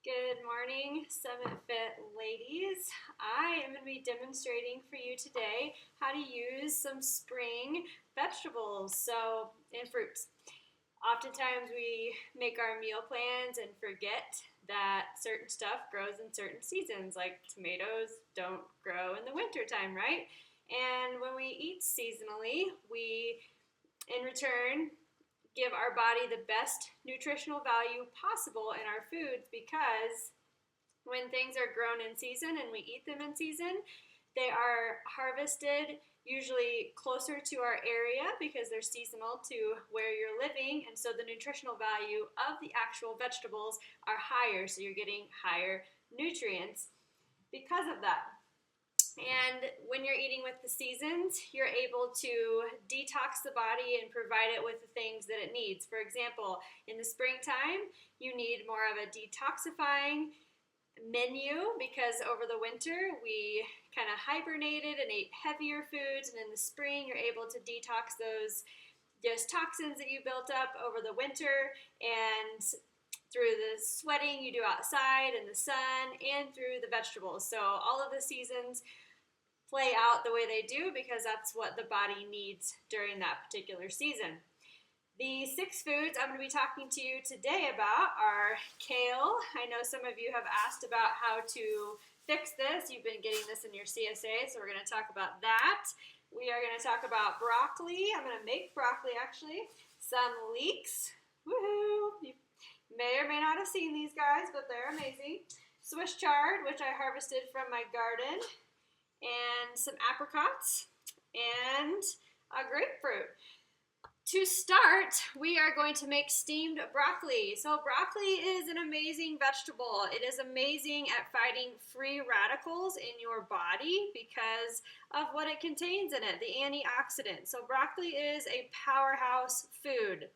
Good morning, 7th Fit ladies. I am going to be demonstrating for you today how to use some spring vegetables and fruits. Oftentimes we make our meal plans and forget that certain stuff grows in certain seasons, like tomatoes don't grow in the winter time, right? And when we eat seasonally, we in return give our body the best nutritional value possible in our foods, because when things are grown in season and we eat them in season, they are harvested usually closer to our area because they're seasonal to where you're living, and so the nutritional value of the actual vegetables are higher, so you're getting higher nutrients because of that. And when you're eating with the seasons, you're able to detox the body and provide it with the things that it needs. For example, in the springtime, you need more of a detoxifying menu because over the winter we kind of hibernated and ate heavier foods, and in the spring you're able to detox those toxins that you built up over the winter, and through the sweating you do outside in the sun and through the vegetables. So all of the seasons play out the way they do because that's what the body needs during that particular season. The 6 foods I'm going to be talking to you today about are kale. I know some of you have asked about how to fix this. You've been getting this in your CSA, so we're going to talk about that. We are going to talk about broccoli. I'm going to make broccoli actually. Some leeks. Woohoo! You may or may not have seen these guys, but they're amazing. Swiss chard, which I harvested from my garden, and some apricots, and a grapefruit. To start, we are going to make steamed broccoli. So broccoli is an amazing vegetable. It is amazing at fighting free radicals in your body because of what it contains in it, the antioxidants. So broccoli is a powerhouse food.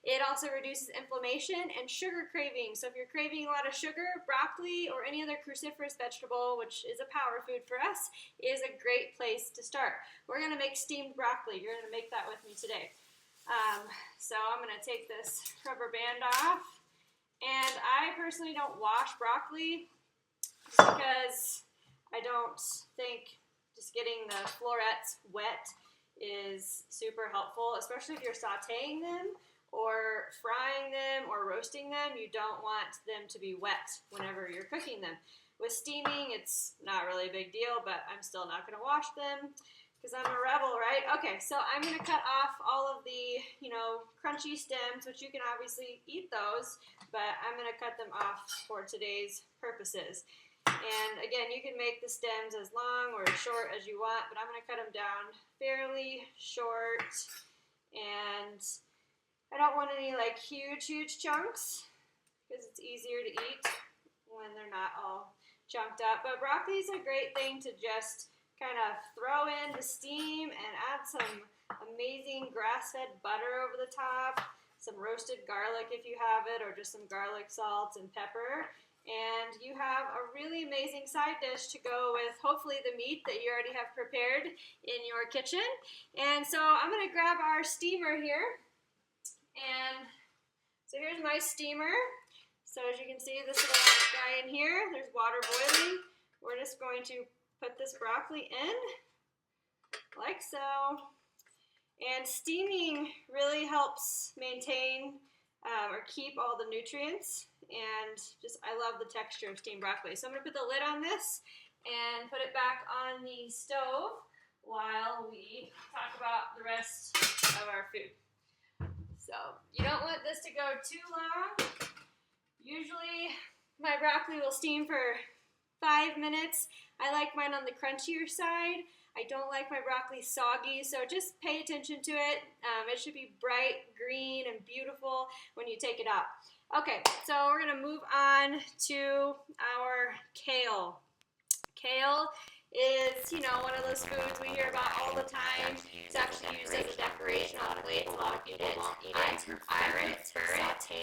It also reduces inflammation and sugar craving. So if you're craving a lot of sugar, broccoli or any other cruciferous vegetable, which is a power food for us, is a great place to start. We're going to make steamed broccoli. You're going to make that with me today. So I'm going to take this rubber band off. And I personally don't wash broccoli just because I don't think just getting the florets wet is super helpful, especially if you're sauteing them or frying them or roasting them. You don't want them to be wet whenever you're cooking them. With steaming, it's not really a big deal, but I'm still not going to wash them because I'm a rebel, right? Okay, so I'm going to cut off all of the, crunchy stems, which you can obviously eat those, but I'm going to cut them off for today's purposes. And again, you can make the stems as long or as short as you want, but I'm going to cut them down fairly short, and I don't want any huge chunks because it's easier to eat when they're not all chunked up. But broccoli is a great thing to just kind of throw in the steam and add some amazing grass-fed butter over the top, some roasted garlic if you have it, or just some garlic, salt, and pepper. And you have a really amazing side dish to go with hopefully the meat that you already have prepared in your kitchen. And so I'm going to grab our steamer here. And so here's my steamer. So as you can see, this little guy in here, there's water boiling. We're just going to put this broccoli in, like so. And steaming really helps maintain or keep all the nutrients. And I love the texture of steamed broccoli. So I'm going to put the lid on this and put it back on the stove while we talk about the rest of our food. So you don't want this to go too long. Usually my broccoli will steam for 5 minutes. I like mine on the crunchier side. I don't like my broccoli soggy, so just pay attention to it. It should be bright green and beautiful when you take it out. Okay, so we're going to move on to our kale. Kale is, one of those foods we hear about all the time. It's actually used as a decoration on plates. A lot of people won't eat it. I prefer it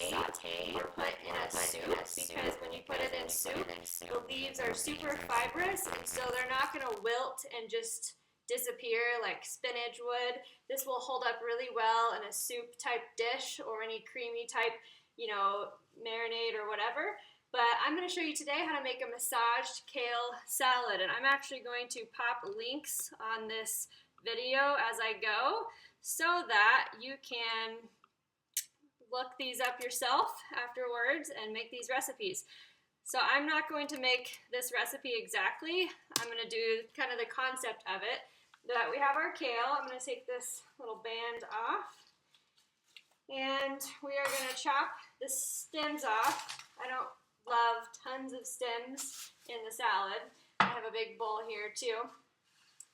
sauteed or put in a soup, because when you put it in soup, the leaves are super fibrous, and so they're not going to wilt and just disappear like spinach would. This will hold up really well in a soup type dish or any creamy type, marinade or whatever. But I'm going to show you today how to make a massaged kale salad, and I'm actually going to pop links on this video as I go so that you can look these up yourself afterwards and make these recipes. So I'm not going to make this recipe exactly. I'm going to do kind of the concept of it. That we have our kale. I'm going to take this little band off, and we are going to chop the stems off. I don't love tons of stems in the salad. I have a big bowl here too.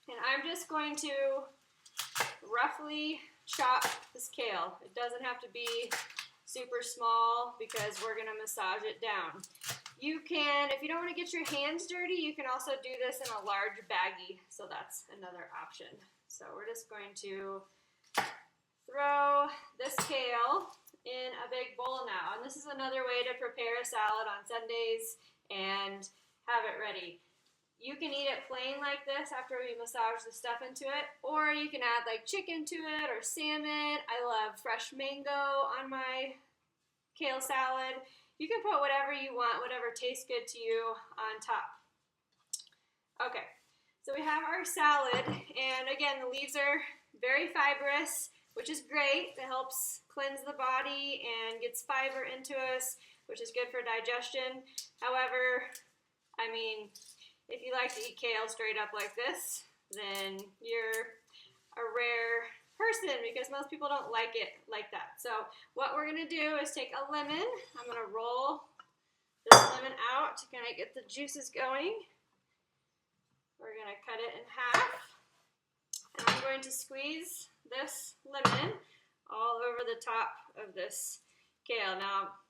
And I'm just going to roughly chop this kale. It doesn't have to be super small because we're going to massage it down. You can, if you don't want to get your hands dirty, you can also do this in a large baggie. So that's another option. So we're just going to throw this kale in a big bowl now. And this is another way to prepare a salad on Sundays and have it ready. You can eat it plain like this after we massage the stuff into it, or you can add like chicken to it or salmon. I love fresh mango on my kale salad. You can put whatever you want, whatever tastes good to you on top. Okay, so we have our salad, and again, the leaves are very fibrous, which is great. It helps cleanse the body and gets fiber into us, which is good for digestion. However, I mean, if you like to eat kale straight up like this, then you're a rare person because most people don't like it like that. So what we're going to do is take a lemon. I'm going to roll this lemon out to kind of get the juices going. We're going to cut it in half. And I'm going to squeeze this lemon all over the top of this kale. Now,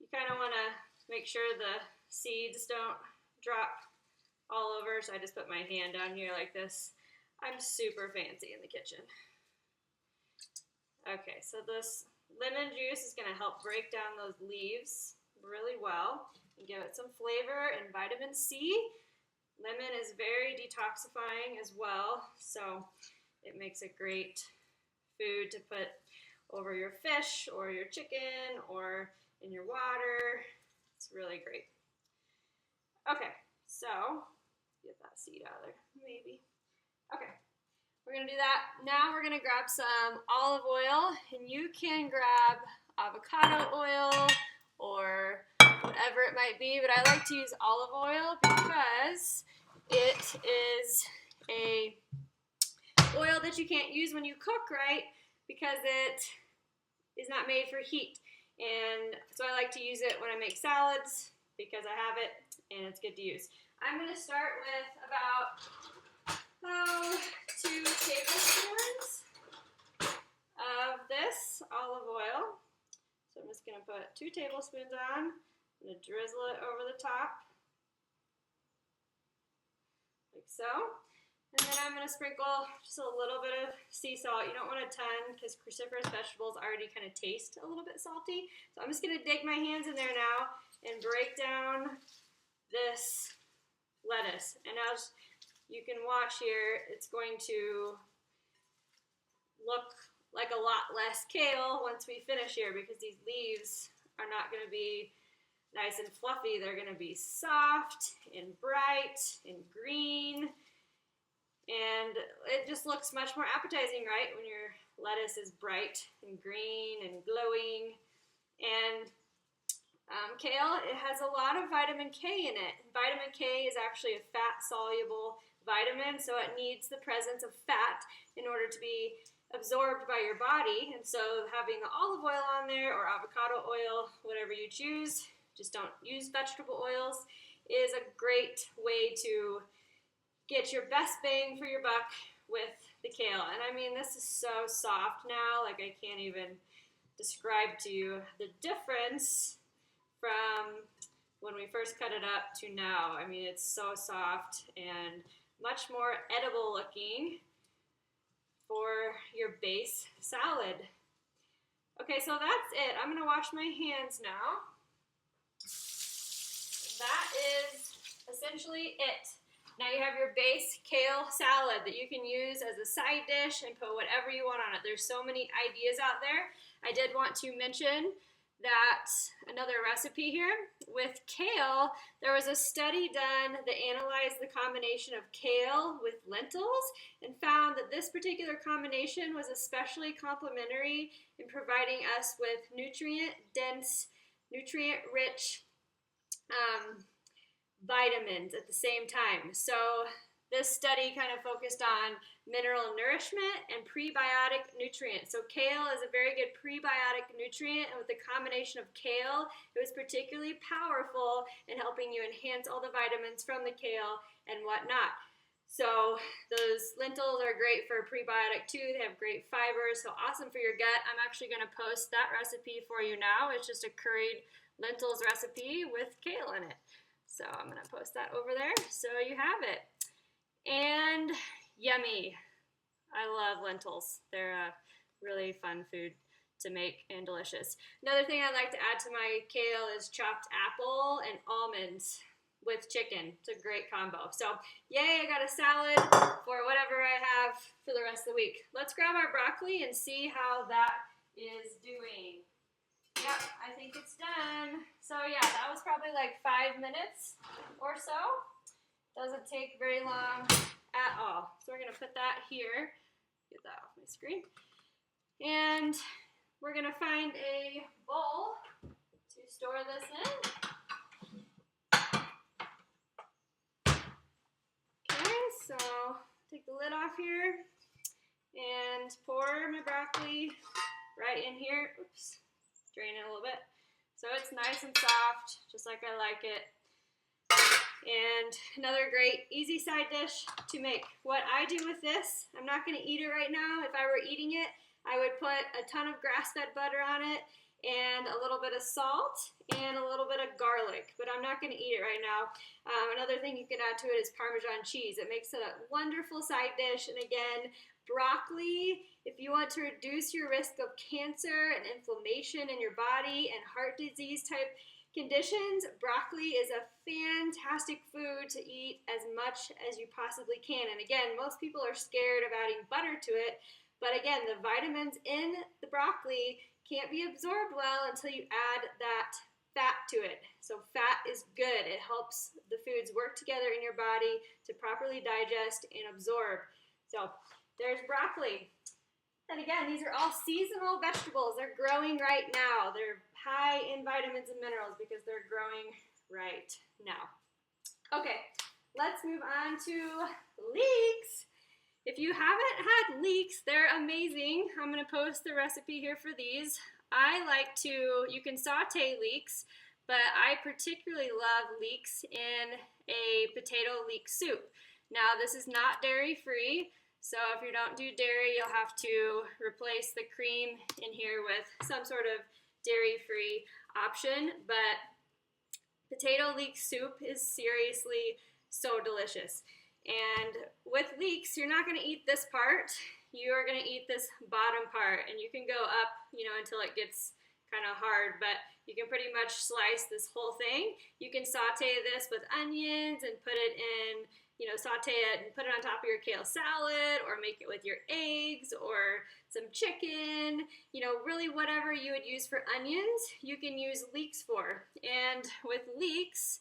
you kind of want to make sure the seeds don't drop all over, so I just put my hand down here like this. I'm super fancy in the kitchen. Okay, so this lemon juice is going to help break down those leaves really well and give it some flavor and vitamin C. Lemon is very detoxifying as well, so it makes a great food to put over your fish or your chicken or in your water. It's really great. Okay, so get that seed out of there, maybe. Okay, we're gonna do that. Now we're gonna grab some olive oil, and you can grab avocado oil or whatever it might be, but I like to use olive oil because it is a oil that you can't use when you cook, right? Because it is not made for heat. And so I like to use it when I make salads because I have it and it's good to use. I'm going to start with about 2 tablespoons of this olive oil. So I'm just going to put 2 tablespoons on. I'm going to drizzle it over the top like so. And then I'm going to sprinkle just a little bit of sea salt. You don't want a ton because cruciferous vegetables already kind of taste a little bit salty. So I'm just going to dig my hands in there now and break down this lettuce. And as you can watch here, it's going to look like a lot less kale once we finish here because these leaves are not going to be nice and fluffy. They're going to be soft and bright and green. And it just looks much more appetizing, right, when your lettuce is bright and green and glowing. And kale, it has a lot of vitamin K in it. Vitamin K is actually a fat-soluble vitamin, so it needs the presence of fat in order to be absorbed by your body. And so having the olive oil on there or avocado oil, whatever you choose, just don't use vegetable oils, is a great way to get your best bang for your buck with the kale. And I mean, this is so soft now, like I can't even describe to you the difference from when we first cut it up to now. I mean, it's so soft and much more edible looking for your base salad. Okay, so that's it. I'm gonna wash my hands now. That is essentially it. Now you have your base kale salad that you can use as a side dish and put whatever you want on it. There's so many ideas out there. I did want to mention that another recipe here with kale. There was a study done that analyzed the combination of kale with lentils and found that this particular combination was especially complementary in providing us with nutrient-dense, nutrient-rich vitamins at the same time. So this study kind of focused on mineral nourishment and prebiotic nutrients. So kale is a very good prebiotic nutrient, and with the combination of kale, it was particularly powerful in helping you enhance all the vitamins from the kale and whatnot. So those lentils are great for prebiotic too. They have great fiber, so awesome for your gut. I'm actually going to post that recipe for you now. It's just a curried lentils recipe with kale in it. So I'm going to post that over there so you have it. And yummy. I love lentils. They're a really fun food to make and delicious. Another thing I'd like to add to my kale is chopped apple and almonds with chicken. It's a great combo. So yay, I got a salad for whatever I have for the rest of the week. Let's grab our broccoli and see how that is doing. Yep, I think it's done. So yeah, that was probably like 5 minutes or so. Doesn't take very long at all. So we're gonna put that here. Get that off my screen. And we're gonna find a bowl to store this in. Okay, so take the lid off here and pour my broccoli right in here. Oops, drain it a little bit. So it's nice and soft, just like I like it. And another great easy side dish to make. What I do with this, I'm not going to eat it right now. If I were eating it, I would put a ton of grass-fed butter on it and a little bit of salt and a little bit of garlic, but I'm not going to eat it right now. Another thing you can add to it is Parmesan cheese. It makes it a wonderful side dish. And again, broccoli, if you want to reduce your risk of cancer and inflammation in your body and heart disease type conditions, broccoli is a fantastic food to eat as much as you possibly can. And again, most people are scared of adding butter to it, but again, the vitamins in the broccoli can't be absorbed well until you add that fat to it. So fat is good. It helps the foods work together in your body to properly digest and absorb. So there's broccoli. And again, these are all seasonal vegetables. They're growing right now. They're high in vitamins and minerals because they're growing right now. Okay, let's move on to leeks. If you haven't had leeks, they're amazing. I'm going to post the recipe here for these. I like to, you can saute leeks, but I particularly love leeks in a potato leek soup. Now, this is not dairy-free. So if you don't do dairy, you'll have to replace the cream in here with some sort of dairy-free option. But potato leek soup is seriously so delicious. And with leeks, you're not going to eat this part. You are going to eat this bottom part. And you can go up, until it gets kind of hard. But you can pretty much slice this whole thing. You can saute this with onions and put it in, saute it and put it on top of your kale salad, or make it with your eggs or some chicken, really whatever you would use for onions, you can use leeks for. And with leeks,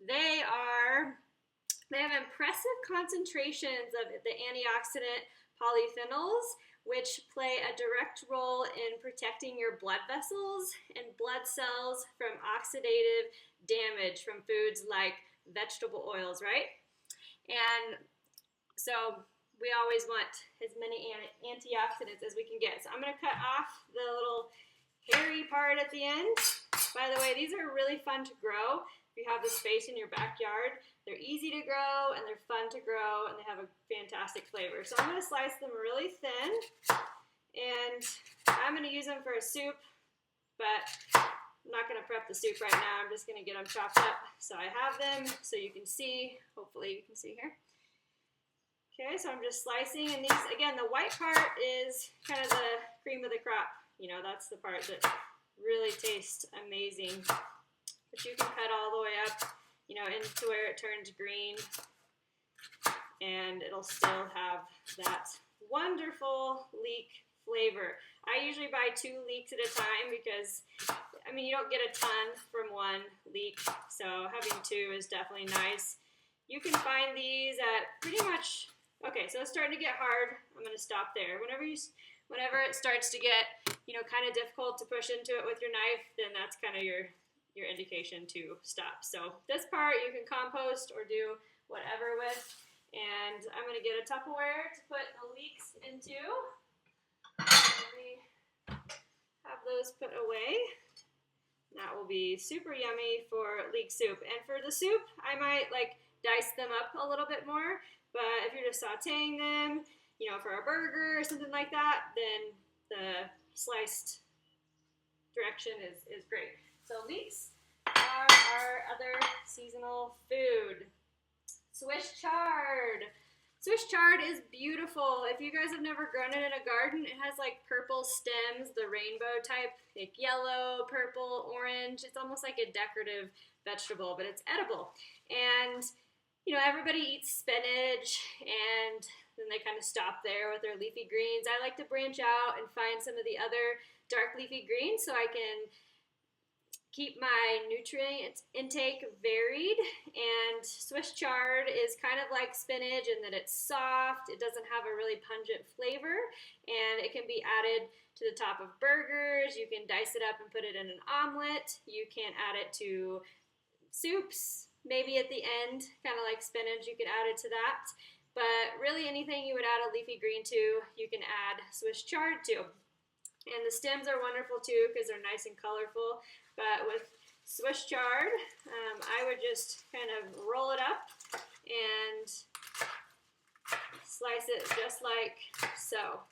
they have impressive concentrations of the antioxidant polyphenols, which play a direct role in protecting your blood vessels and blood cells from oxidative damage from foods like vegetable oils, right? And so we always want as many antioxidants as we can get. So I'm going to cut off the little hairy part at the end. By the way, these are really fun to grow. If you have the space in your backyard, they're easy to grow and they're fun to grow and they have a fantastic flavor. So I'm going to slice them really thin and I'm going to use them for a soup, but I'm not going to prep the soup right now. I'm just going to get them chopped up. So I have them so you can see. Hopefully you can see here. Okay, so I'm just slicing. And these, again, the white part is kind of the cream of the crop. That's the part that really tastes amazing. But you can cut all the way up, into where it turns green. And it'll still have that wonderful leek flavor. I usually buy 2 leeks at a time because, I mean, you don't get a ton from 1 leek, so having 2 is definitely nice. You can find these at pretty much, okay, so it's starting to get hard. I'm going to stop there. Whenever it starts to get, kind of difficult to push into it with your knife, then that's kind of your indication to stop. So this part you can compost or do whatever with. And I'm going to get a Tupperware to put the leeks into. Let me have those put away. That will be super yummy for leek soup. And for the soup, I might dice them up a little bit more. But if you're just sauteing them, for a burger or something like that, then the sliced direction is great. So leeks are our other seasonal food. Swiss chard. Swiss chard is beautiful. If you guys have never grown it in a garden, it has purple stems, the rainbow type, yellow, purple, orange. It's almost like a decorative vegetable, but it's edible. And, everybody eats spinach, and then they kind of stop there with their leafy greens. I like to branch out and find some of the other dark leafy greens so I can keep my nutrient intake varied. And Swiss chard is kind of like spinach in that it's soft, it doesn't have a really pungent flavor, and it can be added to the top of burgers. You can dice it up and put it in an omelet. You can add it to soups, maybe at the end, kind of like spinach, you could add it to that. But really anything you would add a leafy green to, you can add Swiss chard to. And the stems are wonderful too because they're nice and colorful. But with Swiss chard, I would just kind of roll it up and slice it just like so.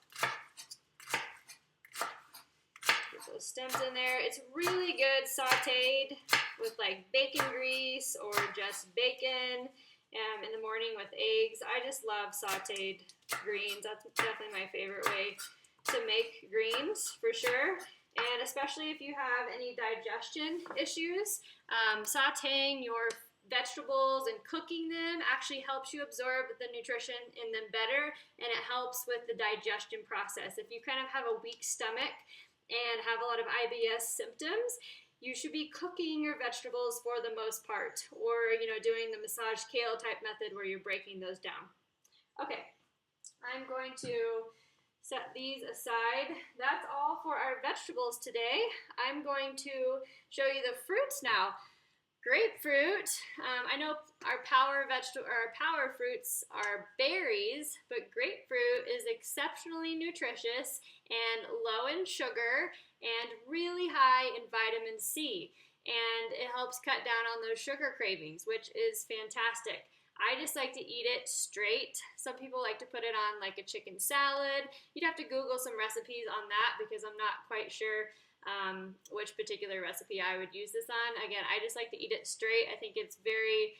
Get those stems in there. It's really good sauteed with bacon grease or just bacon in the morning with eggs. I just love sauteed greens. That's definitely my favorite way to make greens for sure. And especially if you have any digestion issues, sauteing your vegetables and cooking them actually helps you absorb the nutrition in them better, and it helps with the digestion process. If you kind of have a weak stomach and have a lot of IBS symptoms, you should be cooking your vegetables for the most part, or doing the massage kale type method where you're breaking those down. Okay, I'm going to set these aside. That's all for our vegetables today. I'm going to show you the fruits now. Grapefruit. I know our power fruits are berries, but grapefruit is exceptionally nutritious and low in sugar and really high in vitamin C. And it helps cut down on those sugar cravings, which is fantastic. I just like to eat it straight. Some people like to put it on a chicken salad. You'd have to Google some recipes on that because I'm not quite sure which particular recipe I would use this on. Again, I just like to eat it straight. I think it's very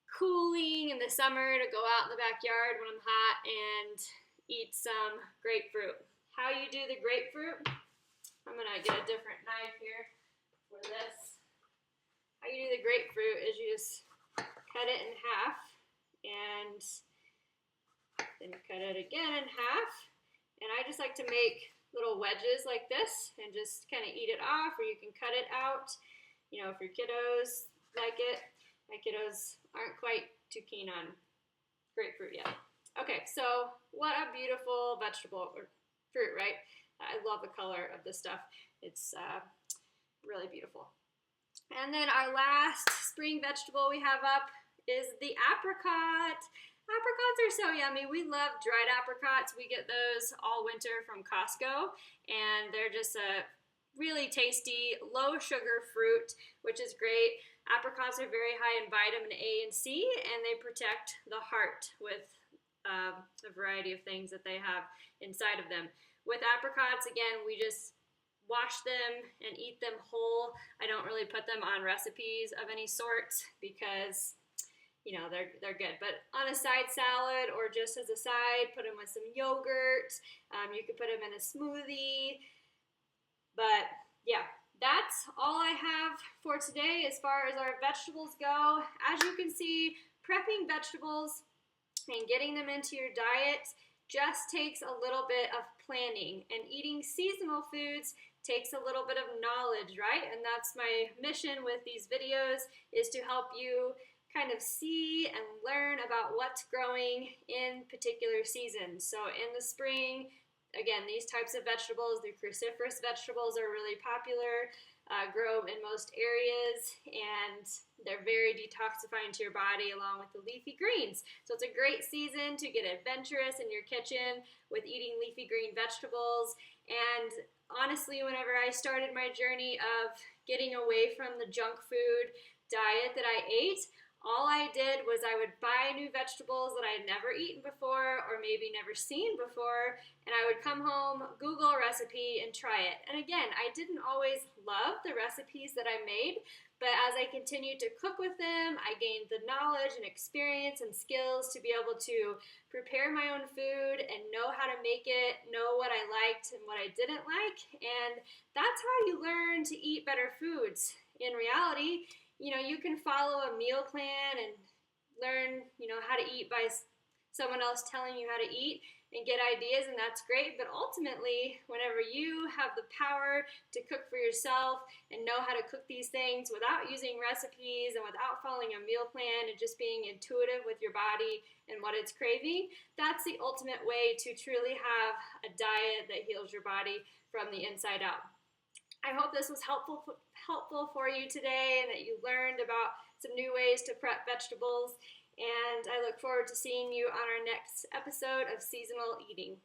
cooling in the summer to go out in the backyard when I'm hot and eat some grapefruit. How you do the grapefruit? I'm going to get a different knife here for this. How you do the grapefruit is you just cut it in half, and then cut it again in half. And I just like to make little wedges like this and just kind of eat it off, or you can cut it out. If your kiddos like it. My kiddos aren't quite too keen on grapefruit yet. Okay, so what a beautiful vegetable or fruit, right? I love the color of this stuff. It's really beautiful. And then our last spring vegetable we have up is the apricot. Apricots are so yummy. We love dried apricots. We get those all winter from Costco, and they're just a really tasty, low sugar fruit, which is great. Apricots are very high in vitamin A and C, and they protect the heart with a variety of things that they have inside of them. With apricots, again, we just wash them and eat them whole. I don't really put them on recipes of any sort because they're good. But on a side salad or just as a side, put them with some yogurt. You could put them in a smoothie. But yeah, that's all I have for today as far as our vegetables go. As you can see, prepping vegetables and getting them into your diet just takes a little bit of planning, and eating seasonal foods takes a little bit of knowledge, right? And that's my mission with these videos, is to help you kind of see and learn about what's growing in particular seasons. So in the spring, again, these types of vegetables, the cruciferous vegetables, are really popular, grow in most areas, and they're very detoxifying to your body along with the leafy greens. So it's a great season to get adventurous in your kitchen with eating leafy green vegetables. And honestly, whenever I started my journey of getting away from the junk food diet that I ate, all I did was I would buy new vegetables that I had never eaten before or maybe never seen before, and I would come home, Google a recipe, and try it. And again, I didn't always love the recipes that I made, but as I continued to cook with them, I gained the knowledge and experience and skills to be able to prepare my own food and know how to make it, know what I liked and what I didn't like, and that's how you learn to eat better foods. In reality, you can follow a meal plan and learn, how to eat by someone else telling you how to eat and get ideas, and that's great. But ultimately, whenever you have the power to cook for yourself and know how to cook these things without using recipes and without following a meal plan and just being intuitive with your body and what it's craving, that's the ultimate way to truly have a diet that heals your body from the inside out. I hope this was helpful for you today and that you learned about some new ways to prep vegetables. And I look forward to seeing you on our next episode of Seasonal Eating.